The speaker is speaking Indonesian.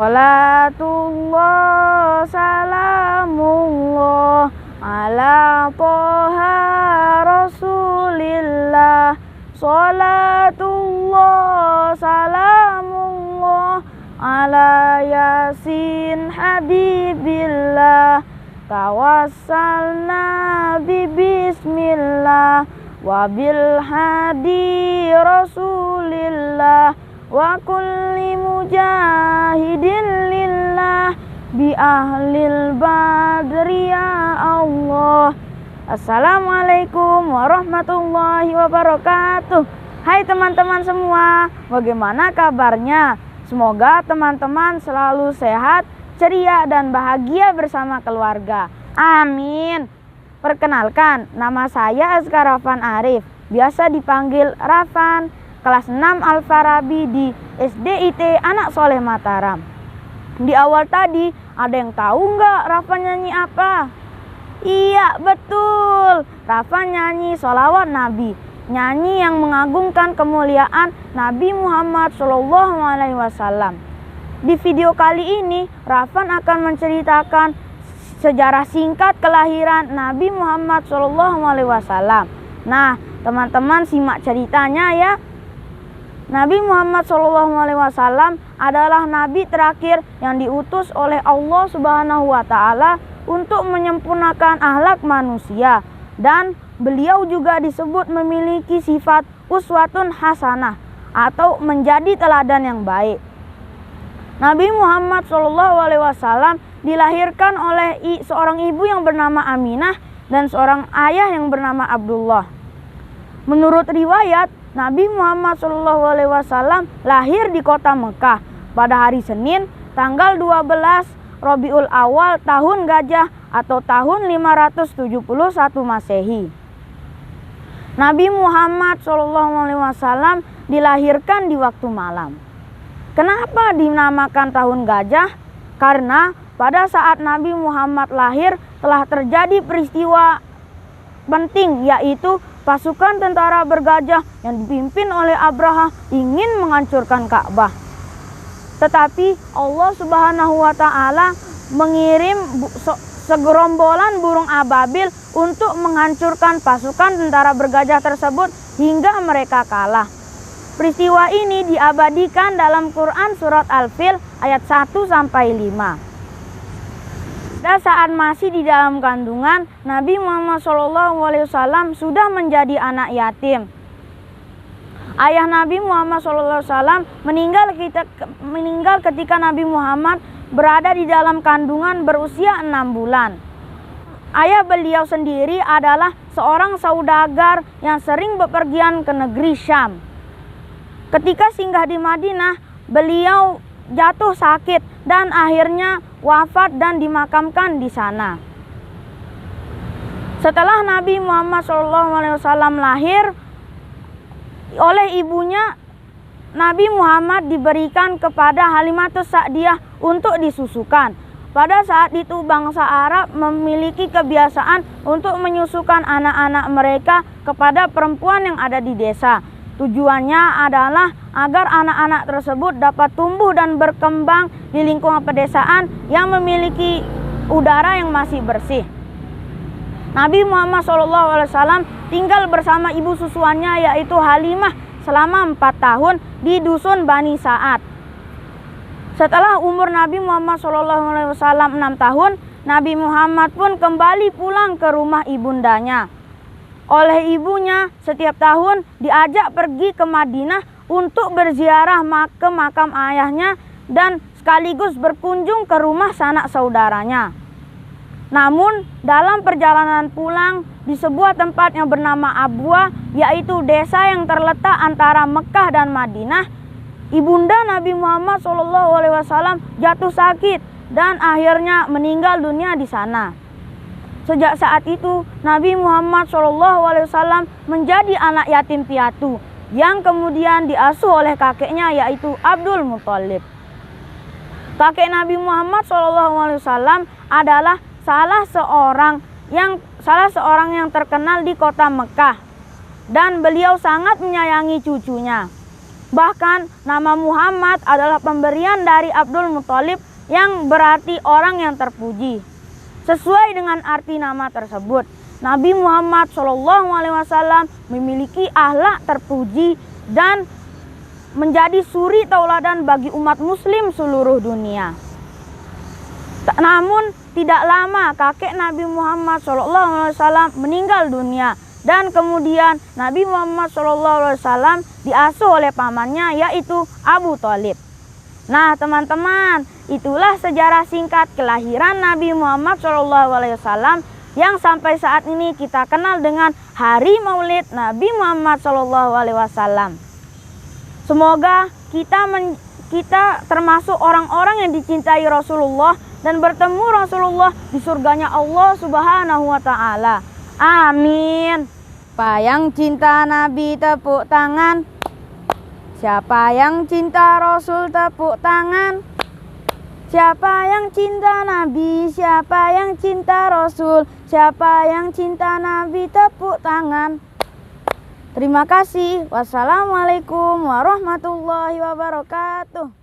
Salatullah salamullah ala toha rasulillah. Salatullah salamullah ala yasin habibillah. Tawassalna bismillah wa bil hadi rasulillah wa kulli mujahidin lillah bi ahlil badri ya Allah. Assalamualaikum warahmatullahi wabarakatuh. Hai teman-teman semua, bagaimana kabarnya? Semoga teman-teman selalu sehat, ceria dan bahagia bersama keluarga. Amin. Perkenalkan, nama saya Azkar Rafan Arif, biasa dipanggil Rafan, kelas 6 Al-Farabi di SDIT Anak Soleh Mataram. Di awal tadi, ada yang tahu nggak Rafan nyanyi apa? Iya, betul. Rafan nyanyi sholawat Nabi, nyanyi yang mengagungkan kemuliaan Nabi Muhammad SAW. Di video kali ini, Rafan akan menceritakan sejarah singkat kelahiran Nabi Muhammad SAW. Nah, teman-teman simak ceritanya ya. Nabi Muhammad SAW adalah nabi terakhir yang diutus oleh Allah Subhanahu wa Ta'ala untuk menyempurnakan akhlak manusia, dan beliau juga disebut memiliki sifat uswatun hasanah atau menjadi teladan yang baik. Nabi Muhammad SAW dilahirkan oleh seorang ibu yang bernama Aminah dan seorang ayah yang bernama Abdullah. Menurut riwayat, Nabi Muhammad SAW lahir di kota Mekah pada hari Senin tanggal 12 Rabiul Awal tahun Gajah atau tahun 571 Masehi. Nabi Muhammad SAW dilahirkan di waktu malam. Kenapa dinamakan tahun Gajah? Karena pada saat Nabi Muhammad lahir telah terjadi peristiwa penting, yaitu pasukan tentara bergajah yang dipimpin oleh Abraha ingin menghancurkan Ka'bah. Tetapi Allah Subhanahu wa Ta'ala mengirim segerombolan burung ababil untuk menghancurkan pasukan tentara bergajah tersebut hingga mereka kalah. Peristiwa ini diabadikan dalam Quran surat Al-Fil ayat 1-5. Pada saat masih di dalam kandungan, Nabi Muhammad SAW sudah menjadi anak yatim. Ayah Nabi Muhammad SAW meninggal ketika Nabi Muhammad berada di dalam kandungan berusia 6 bulan. Ayah beliau sendiri adalah seorang saudagar yang sering bepergian ke negeri Syam. Ketika singgah di Madinah, beliau jatuh sakit dan akhirnya wafat dan dimakamkan di sana. Setelah Nabi Muhammad SAW lahir, oleh ibunya Nabi Muhammad diberikan kepada Halimatus Sa'diyah untuk disusukan. Pada saat itu bangsa Arab memiliki kebiasaan untuk menyusukan anak-anak mereka kepada perempuan yang ada di desa. Tujuannya adalah agar anak-anak tersebut dapat tumbuh dan berkembang di lingkungan pedesaan yang memiliki udara yang masih bersih. Nabi Muhammad SAW tinggal bersama ibu susuannya yaitu Halimah selama 4 tahun di dusun Bani Sa'ad. Setelah umur Nabi Muhammad SAW 6 tahun, Nabi Muhammad pun kembali pulang ke rumah ibundanya. Oleh ibunya setiap tahun diajak pergi ke Madinah untuk berziarah ke makam ayahnya dan sekaligus berkunjung ke rumah sanak saudaranya. Namun dalam perjalanan pulang di sebuah tempat yang bernama Abwa, yaitu desa yang terletak antara Mekah dan Madinah, ibunda Nabi Muhammad SAW jatuh sakit dan akhirnya meninggal dunia di sana. Sejak saat itu, Nabi Muhammad SAW menjadi anak yatim piatu yang kemudian diasuh oleh kakeknya yaitu Abdul Muthalib. Kakek Nabi Muhammad SAW adalah salah seorang yang terkenal di kota Mekah dan beliau sangat menyayangi cucunya. Bahkan nama Muhammad adalah pemberian dari Abdul Muthalib yang berarti orang yang terpuji. Sesuai dengan arti nama tersebut, Nabi Muhammad SAW memiliki akhlak terpuji dan menjadi suri tauladan bagi umat muslim seluruh dunia. Namun tidak lama kakek Nabi Muhammad SAW meninggal dunia, dan kemudian Nabi Muhammad SAW diasuh oleh pamannya, yaitu Abu Thalib. Nah teman-teman, itulah sejarah singkat kelahiran Nabi Muhammad SAW yang sampai saat ini kita kenal dengan Hari Maulid Nabi Muhammad SAW. Semoga kita termasuk orang-orang yang dicintai Rasulullah dan bertemu Rasulullah di surganya Allah Subhanahu wa Ta'ala. Amin. Siapa yang cinta Nabi tepuk tangan. Siapa yang cinta Rasul tepuk tangan. Siapa yang cinta Nabi, siapa yang cinta Rasul, siapa yang cinta Nabi tepuk tangan. Terima kasih. Wassalamualaikum warahmatullahi wabarakatuh.